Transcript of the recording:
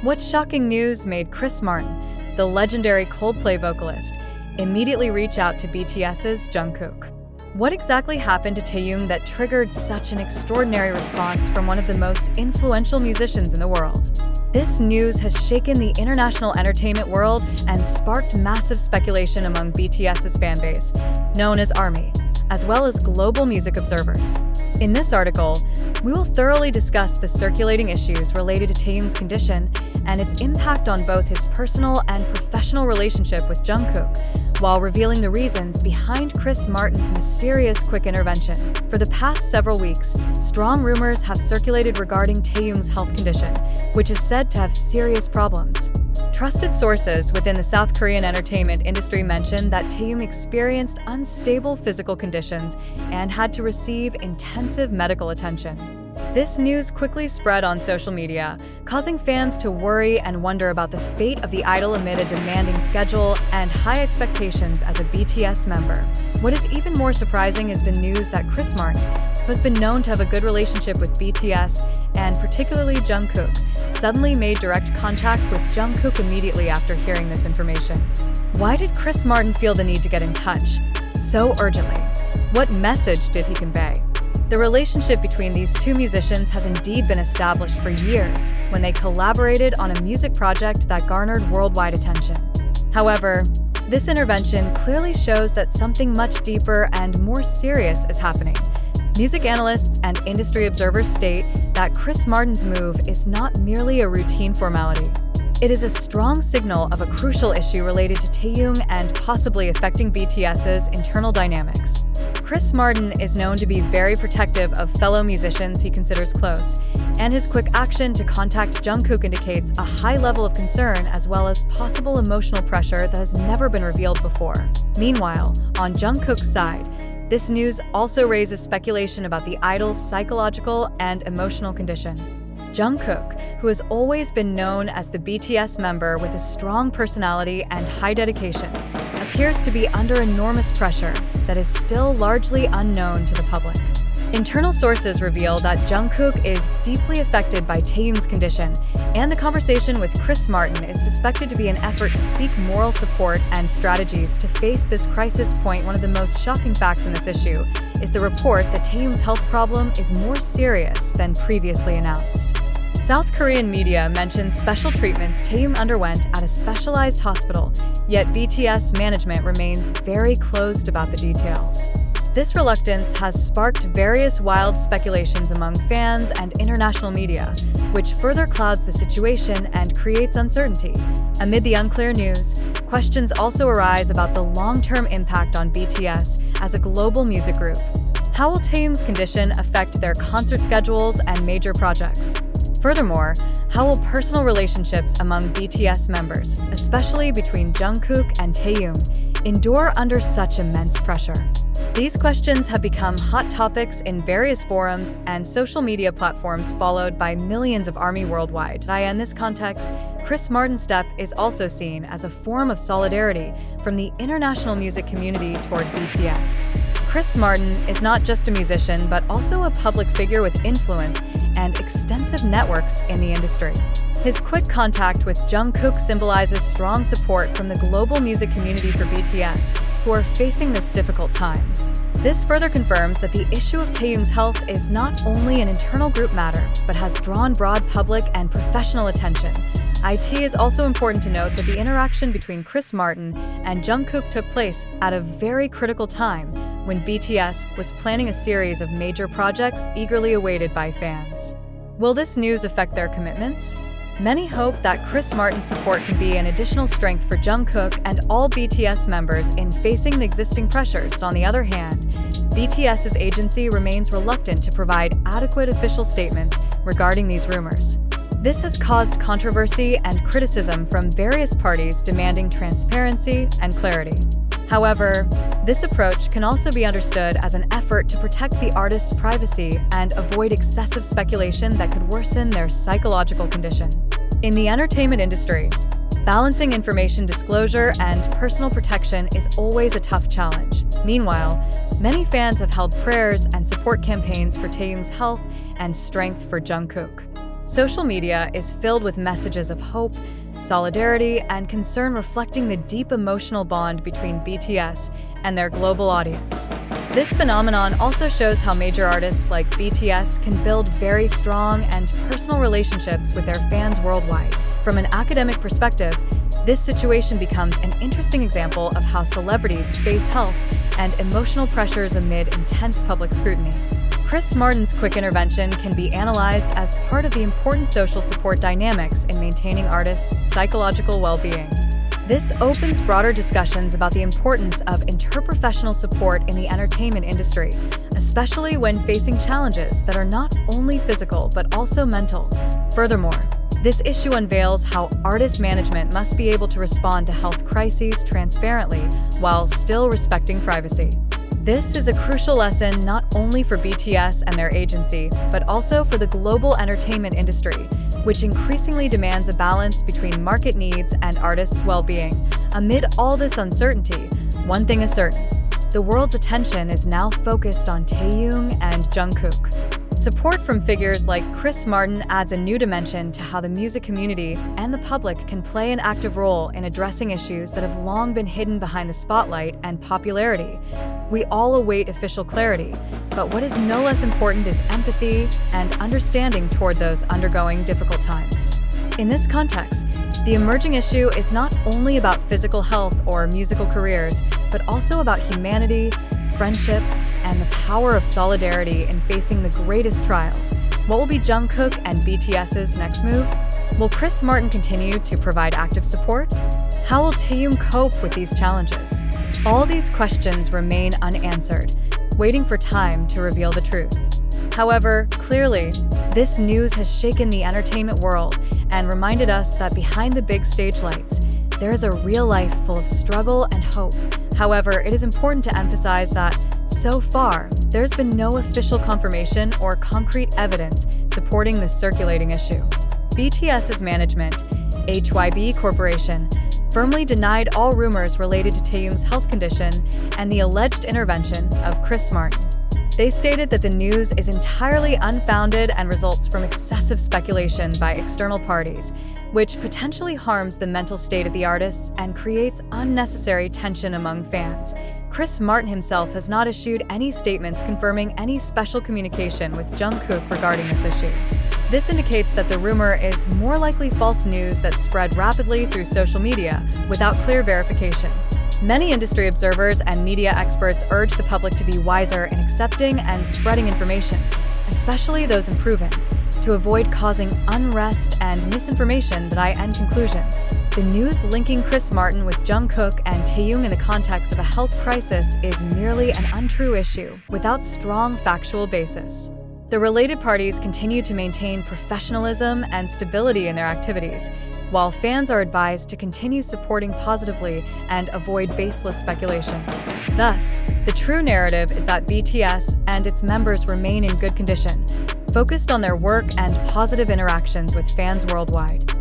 What shocking news made Chris Martin, the legendary Coldplay vocalist, immediately reach out to BTS's Jungkook? What exactly happened to Taehyung that triggered such an extraordinary response from one of the most influential musicians in the world? This news has shaken the international entertainment world and sparked massive speculation among BTS's fanbase, known as ARMY, as well as global music observers. In this article, we will thoroughly discuss the circulating issues related to Taehyung's condition and its impact on both his personal and professional relationship with Jungkook, while revealing the reasons behind Chris Martin's mysterious quick intervention. For the past several weeks, strong rumors have circulated regarding Taehyung's health condition, which is said to have serious problems. Trusted sources within the South Korean entertainment industry mention that Taehyung experienced unstable physical conditions and had to receive intensive medical attention. This news quickly spread on social media, causing fans to worry and wonder about the fate of the idol amid a demanding schedule and high expectations as a BTS member. What is even more surprising is the news that Chris Martin, who has been known to have a good relationship with BTS and particularly Jungkook, suddenly made direct contact with Jungkook immediately after hearing this information. Why did Chris Martin feel the need to get in touch so urgently? What message did he convey? The relationship between these two musicians has indeed been established for years when they collaborated on a music project that garnered worldwide attention. However, this intervention clearly shows that something much deeper and more serious is happening. Music analysts and industry observers state that Chris Martin's move is not merely a routine formality. It is a strong signal of a crucial issue related to Taehyung and possibly affecting BTS's internal dynamics. Chris Martin is known to be very protective of fellow musicians he considers close, and his quick action to contact Jungkook indicates a high level of concern as well as possible emotional pressure that has never been revealed before. Meanwhile, on Jungkook's side, this news also raises speculation about the idol's psychological and emotional condition. Jungkook, who has always been known as the BTS member with a strong personality and high dedication, appears to be under enormous pressure that is still largely unknown to the public. Internal sources reveal that Jungkook is deeply affected by Taehyung's condition, and the conversation with Chris Martin is suspected to be an effort to seek moral support and strategies to face this crisis point. One of the most shocking facts in this issue is the report that Taehyung's health problem is more serious than previously announced. South Korean media mentions special treatments Taehyung underwent at a specialized hospital, yet BTS management remains very closed about the details. This reluctance has sparked various wild speculations among fans and international media, which further clouds the situation and creates uncertainty. Amid the unclear news, questions also arise about the long-term impact on BTS as a global music group. How will Taehyung's condition affect their concert schedules and major projects? Furthermore, how will personal relationships among BTS members, especially between Jungkook and Taehyung, endure under such immense pressure? These questions have become hot topics in various forums and social media platforms, followed by millions of ARMY worldwide. In this context, Chris Martin's step is also seen as a form of solidarity from the international music community toward BTS. Chris Martin is not just a musician, but also a public figure with influence and extensive networks in the industry. His quick contact with Jungkook symbolizes strong support from the global music community for BTS, who are facing this difficult time. This further confirms that the issue of Taehyung's health is not only an internal group matter, but has drawn broad public and professional attention. It is also important to note that the interaction between Chris Martin and Jungkook took place at a very critical time when BTS was planning a series of major projects eagerly awaited by fans. Will this news affect their commitments? Many hope that Chris Martin's support can be an additional strength for Jungkook and all BTS members in facing the existing pressures. On the other hand, BTS's agency remains reluctant to provide adequate official statements regarding these rumors. This has caused controversy and criticism from various parties demanding transparency and clarity. However, this approach can also be understood as an effort to protect the artist's privacy and avoid excessive speculation that could worsen their psychological condition. In the entertainment industry, balancing information disclosure and personal protection is always a tough challenge. Meanwhile, many fans have held prayers and support campaigns for Taehyung's health and strength for Jungkook. Social media is filled with messages of hope, solidarity, and concern reflecting the deep emotional bond between BTS and their global audience. This phenomenon also shows how major artists like BTS can build very strong and personal relationships with their fans worldwide. From an academic perspective, this situation becomes an interesting example of how celebrities face health and emotional pressures amid intense public scrutiny. Chris Martin's quick intervention can be analyzed as part of the important social support dynamics in maintaining artists' psychological well-being. This opens broader discussions about the importance of interprofessional support in the entertainment industry, especially when facing challenges that are not only physical but also mental. Furthermore, this issue unveils how artist management must be able to respond to health crises transparently while still respecting privacy. This is a crucial lesson not only for BTS and their agency, but also for the global entertainment industry, which increasingly demands a balance between market needs and artists' well-being. Amid all this uncertainty, one thing is certain: the world's attention is now focused on Taehyung and Jungkook. Support from figures like Chris Martin adds a new dimension to how the music community and the public can play an active role in addressing issues that have long been hidden behind the spotlight and popularity. We all await official clarity, but what is no less important is empathy and understanding toward those undergoing difficult times. In this context, the emerging issue is not only about physical health or musical careers, but also about humanity, friendship, and the power of solidarity in facing the greatest trials. What will be Jungkook and BTS's next move? Will Chris Martin continue to provide active support? How will Taehyung cope with these challenges? All these questions remain unanswered, waiting for time to reveal the truth. However, clearly, this news has shaken the entertainment world and reminded us that behind the big stage lights, there is a real life full of struggle and hope. However, it is important to emphasize that, so far, there's been no official confirmation or concrete evidence supporting this circulating issue. BTS's management, Hybe Corporation, firmly denied all rumors related to Taehyung's health condition and the alleged intervention of Chris Martin. They stated that the news is entirely unfounded and results from excessive speculation by external parties, which potentially harms the mental state of the artists and creates unnecessary tension among fans. Chris Martin himself has not issued any statements confirming any special communication with Jungkook regarding this issue. This indicates that the rumor is more likely false news that spread rapidly through social media without clear verification. Many industry observers and media experts urge the public to be wiser in accepting and spreading information, especially those unproven, to avoid causing unrest and misinformation. But I end conclusion. The news linking Chris Martin with Jungkook and Taehyung in the context of a health crisis is merely an untrue issue without strong factual basis. The related parties continue to maintain professionalism and stability in their activities, while fans are advised to continue supporting positively and avoid baseless speculation. Thus, the true narrative is that BTS and its members remain in good condition, focused on their work and positive interactions with fans worldwide.